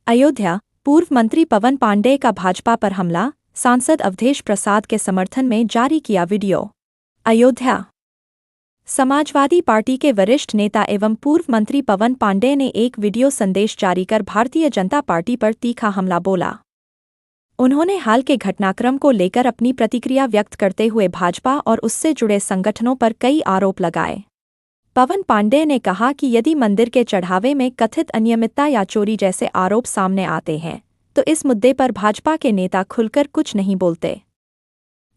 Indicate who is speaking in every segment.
Speaker 1: अयोध्या, पूर्व मंत्री पवन पांडेय का भाजपा पर हमला, सांसद अवधेश प्रसाद के समर्थन में जारी किया वीडियो। अयोध्या, समाजवादी पार्टी के वरिष्ठ नेता एवं पूर्व मंत्री पवन पांडेय ने एक वीडियो संदेश जारी कर भारतीय जनता पार्टी पर तीखा हमला बोला। उन्होंने हाल के घटनाक्रम को लेकर अपनी प्रतिक्रिया व्यक्त करते हुए भाजपा और उससे जुड़े संगठनों पर कई आरोप लगाए। पवन पांडेय ने कहा कि यदि मंदिर के चढ़ावे में कथित अनियमितता या चोरी जैसे आरोप सामने आते हैं तो इस मुद्दे पर भाजपा के नेता खुलकर कुछ नहीं बोलते।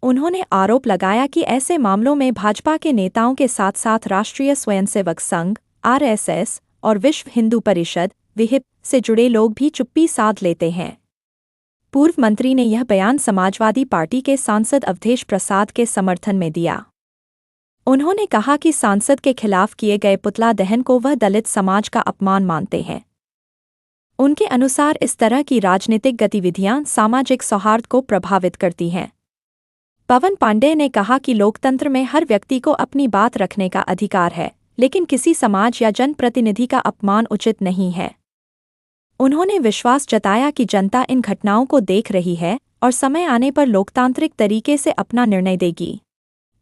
Speaker 1: उन्होंने आरोप लगाया कि ऐसे मामलों में भाजपा के नेताओं के साथ साथ राष्ट्रीय स्वयंसेवक संघ (आरएसएस) और विश्व हिंदू परिषद (विहिप) से जुड़े लोग भी चुप्पी साध लेते हैं। पूर्व मंत्री ने यह बयान समाजवादी पार्टी के सांसद अवधेश प्रसाद के समर्थन में दिया। उन्होंने कहा कि सांसद के खिलाफ किए गए पुतला दहन को वह दलित समाज का अपमान मानते हैं। उनके अनुसार इस तरह की राजनीतिक गतिविधियां सामाजिक सौहार्द को प्रभावित करती हैं। पवन पांडेय ने कहा कि लोकतंत्र में हर व्यक्ति को अपनी बात रखने का अधिकार है, लेकिन किसी समाज या जनप्रतिनिधि का अपमान उचित नहीं है। उन्होंने विश्वास जताया कि जनता इन घटनाओं को देख रही है और समय आने पर लोकतांत्रिक तरीके से अपना निर्णय देगी।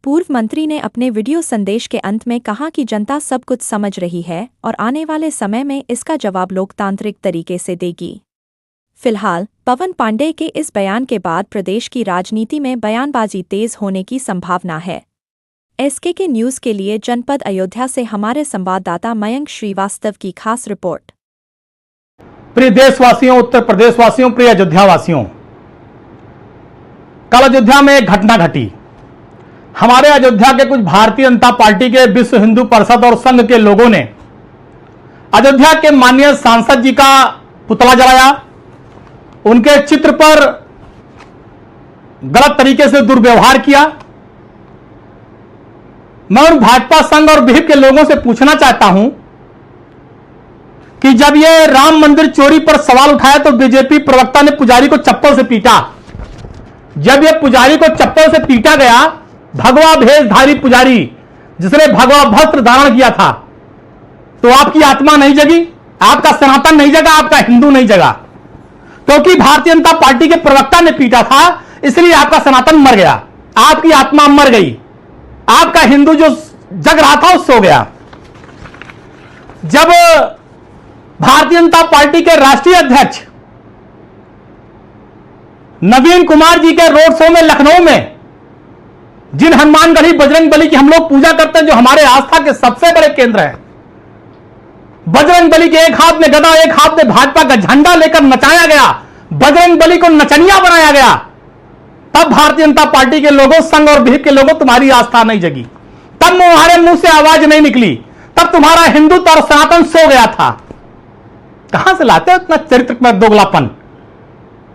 Speaker 1: पूर्व मंत्री ने अपने वीडियो संदेश के अंत में कहा कि जनता सब कुछ समझ रही है और आने वाले समय में इसका जवाब लोकतांत्रिक तरीके से देगी। फिलहाल पवन पांडेय के इस बयान के बाद प्रदेश की राजनीति में बयानबाजी तेज होने की संभावना है। एसके न्यूज़ के लिए जनपद अयोध्या से हमारे संवाददाता मयंक श्रीवास्तव की खास रिपोर्ट।
Speaker 2: प्रिय देशवासियों, उत्तर प्रदेश वासियों, प्रिय अयोध्या वासियों, कल अयोध्या में एक घटना घटी। हमारे अयोध्या के कुछ भारतीय जनता पार्टी के विश्व हिंदू परिषद और संघ के लोगों ने अयोध्या के माननीय सांसद जी का पुतला जलाया, उनके चित्र पर गलत तरीके से दुर्व्यवहार किया। मैं उन भाजपा संघ और विहिप के लोगों से पूछना चाहता हूं कि जब ये राम मंदिर चोरी पर सवाल उठाया तो बीजेपी प्रवक्ता ने पुजारी को चप्पल से पीटा। जब ये पुजारी को चप्पल से पीटा गया, भगवा भेषधारी पुजारी जिसने भगवा वस्त्र धारण किया था, तो आपकी आत्मा नहीं जगी, आपका सनातन नहीं जगा, आपका हिंदू नहीं जगा। क्योंकि भारतीय जनता पार्टी के प्रवक्ता ने पीटा था, इसलिए आपका सनातन मर गया, आपकी आत्मा मर गई, आपका हिंदू जो जग रहा था वो सो गया। जब भारतीय जनता पार्टी के राष्ट्रीय अध्यक्ष नवीन कुमार जी के रोड शो में लखनऊ में, जिन हनुमानगढ़ी बजरंगबली की हम लोग पूजा करते हैं, जो हमारे आस्था के सबसे बड़े केंद्र हैं, बजरंगबली के एक हाथ में गदा, एक हाथ में भाजपा का झंडा लेकर नचाया गया, बजरंगबली को नचनिया बनाया गया, तब भारतीय जनता पार्टी के लोगों, संघ और विहिप के लोगों, तुम्हारी आस्था नहीं जगी, तब तुम्हारे मुंह से आवाज नहीं निकली, तब तुम्हारा हिंदुत्व और सनातन सो गया था। कहां से लाते हो इतना चरित्र में दोगलापन?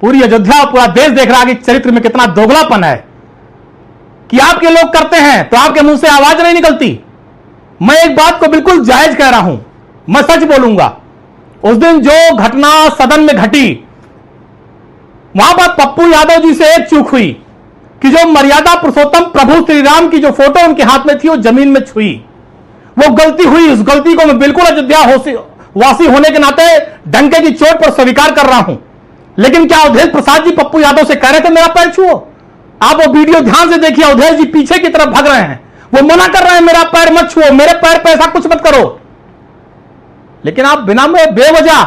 Speaker 2: पूरी अयोध्या, पूरा देश देख रहा है कि चरित्र में कितना दोगलापन है कि आपके लोग करते हैं तो आपके मुंह से आवाज नहीं निकलती। मैं एक बात को बिल्कुल जायज कह रहा हूं, मैं सच बोलूंगा। उस दिन जो घटना सदन में घटी, वहां पर पप्पू यादव जी से एक चूक हुई कि जो मर्यादा पुरुषोत्तम प्रभु श्री राम की जो फोटो उनके हाथ में थी वो जमीन में छुई। वो गलती हुई, उस गलती को मैं बिल्कुल अयोध्या वासी होने के नाते डंके की चोट पर स्वीकार कर रहा हूं। लेकिन क्या अवधेश प्रसाद जी पप्पू यादव से कह रहे थे मेरा पैर छुओ? आप वो वीडियो ध्यान से देखिए, अवधेश जी पीछे की तरफ भाग रहे हैं, वो मना कर रहे हैं मेरा पैर मत छुओ, मेरे पैर पे ऐसा कुछ मत करो। लेकिन आप बिना में बेवजह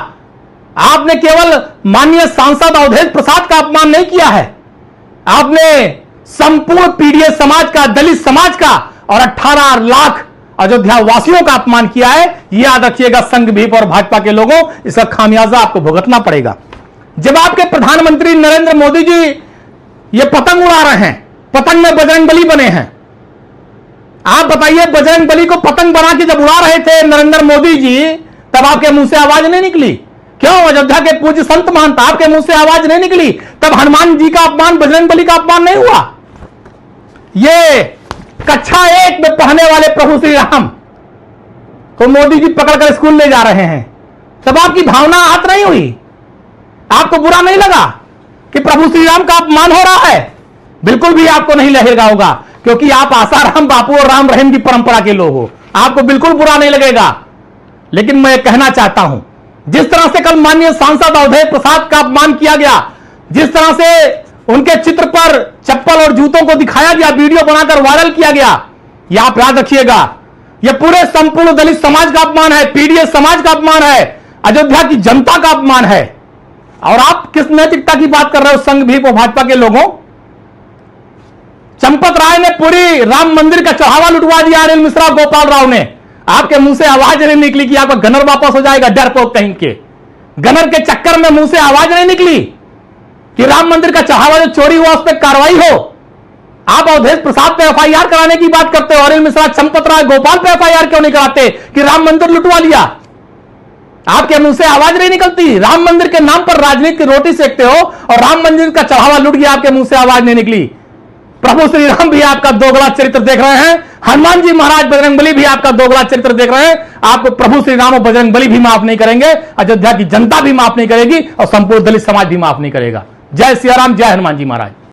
Speaker 2: आपने केवल माननीय सांसद अवधेश प्रसाद का अपमान नहीं किया है, आपने संपूर्ण पीडीए समाज का, दलित समाज का और 18 लाख अयोध्या वासियों का अपमान किया है। यह याद रखिएगा, संघ विहिप और भाजपा के लोगों, इसका खामियाजा आपको भुगतना पड़ेगा। जब आपके प्रधानमंत्री नरेंद्र मोदी जी ये पतंग उड़ा रहे हैं, पतंग में बजरंगबली बने हैं, आप बताइए बजरंगबली को पतंग बना के जब उड़ा रहे थे नरेंद्र मोदी जी, तब आपके मुंह से आवाज नहीं निकली? क्यों? अयोध्या के पूज्य संत महंत, आपके मुंह से आवाज नहीं निकली? तब हनुमान जी का अपमान, बजरंगबली का अपमान नहीं हुआ? ये कक्षा 1 में पढ़ने वाले प्रभु श्री राम तो मोदी जी पकड़कर स्कूल ले जा रहे हैं, तब आपकी भावना आहत नहीं हुई? आपको बुरा नहीं लगा कि प्रभु श्री राम का अपमान हो रहा है? बिल्कुल भी आपको नहीं लगेगा होगा, क्योंकि आप आसाराम बापू और राम रहीम की परंपरा के लोग हो, आपको बिल्कुल बुरा नहीं लगेगा। लेकिन मैं कहना चाहता हूं जिस तरह से कल माननीय सांसद अवधेश प्रसाद का अपमान किया गया, जिस तरह से उनके चित्र पर चप्पल और जूतों को दिखाया गया, वीडियो बनाकर वायरल किया गया, यह आप याद रखिएगा, यह पूरे संपूर्ण दलित समाज का अपमान है, पीडीएस समाज का अपमान है, अयोध्या की जनता का अपमान है। और आप किस नैतिकता की बात कर रहे हो संघ भीप और भाजपा के लोगों? चंपत राय ने पूरी राम मंदिर का चढ़ावा लुटवा दिया, अनिल मिश्रा, गोपाल राव ने। आपके मुंह से आवाज नहीं निकली कि आपका गनर वापस हो जाएगा, डरपोक कहीं के। गनर के चक्कर में मुंह से आवाज नहीं निकली कि राम मंदिर का चढ़ावा जो चोरी हुआ उस पर कार्रवाई हो। आप अवधेश प्रसाद पे एफआईआर कराने की बात करते हो, अनिल मिश्रा, चंपत राय, गोपाल पे एफआईआर क्यों नहीं कराते कि राम मंदिर लुटवा लिया? आपके मुंह से आवाज नहीं निकलती। राम मंदिर के नाम पर राजनीति की रोटी सेकते हो और राम मंदिर का चढ़ावा लुट गया, आपके मुंह से आवाज नहीं निकली। प्रभु श्री राम भी आपका दोगला चरित्र देख रहे हैं, हनुमान जी महाराज, बजरंगबली भी आपका दोगला चरित्र देख रहे हैं। आपको प्रभु श्री राम और बजरंगबली भी माफ नहीं करेंगे, अयोध्या की जनता भी माफ नहीं करेगी और संपूर्ण दलित समाज भी माफ नहीं करेगा। जय सिया राम, जय हनुमान जी महाराज।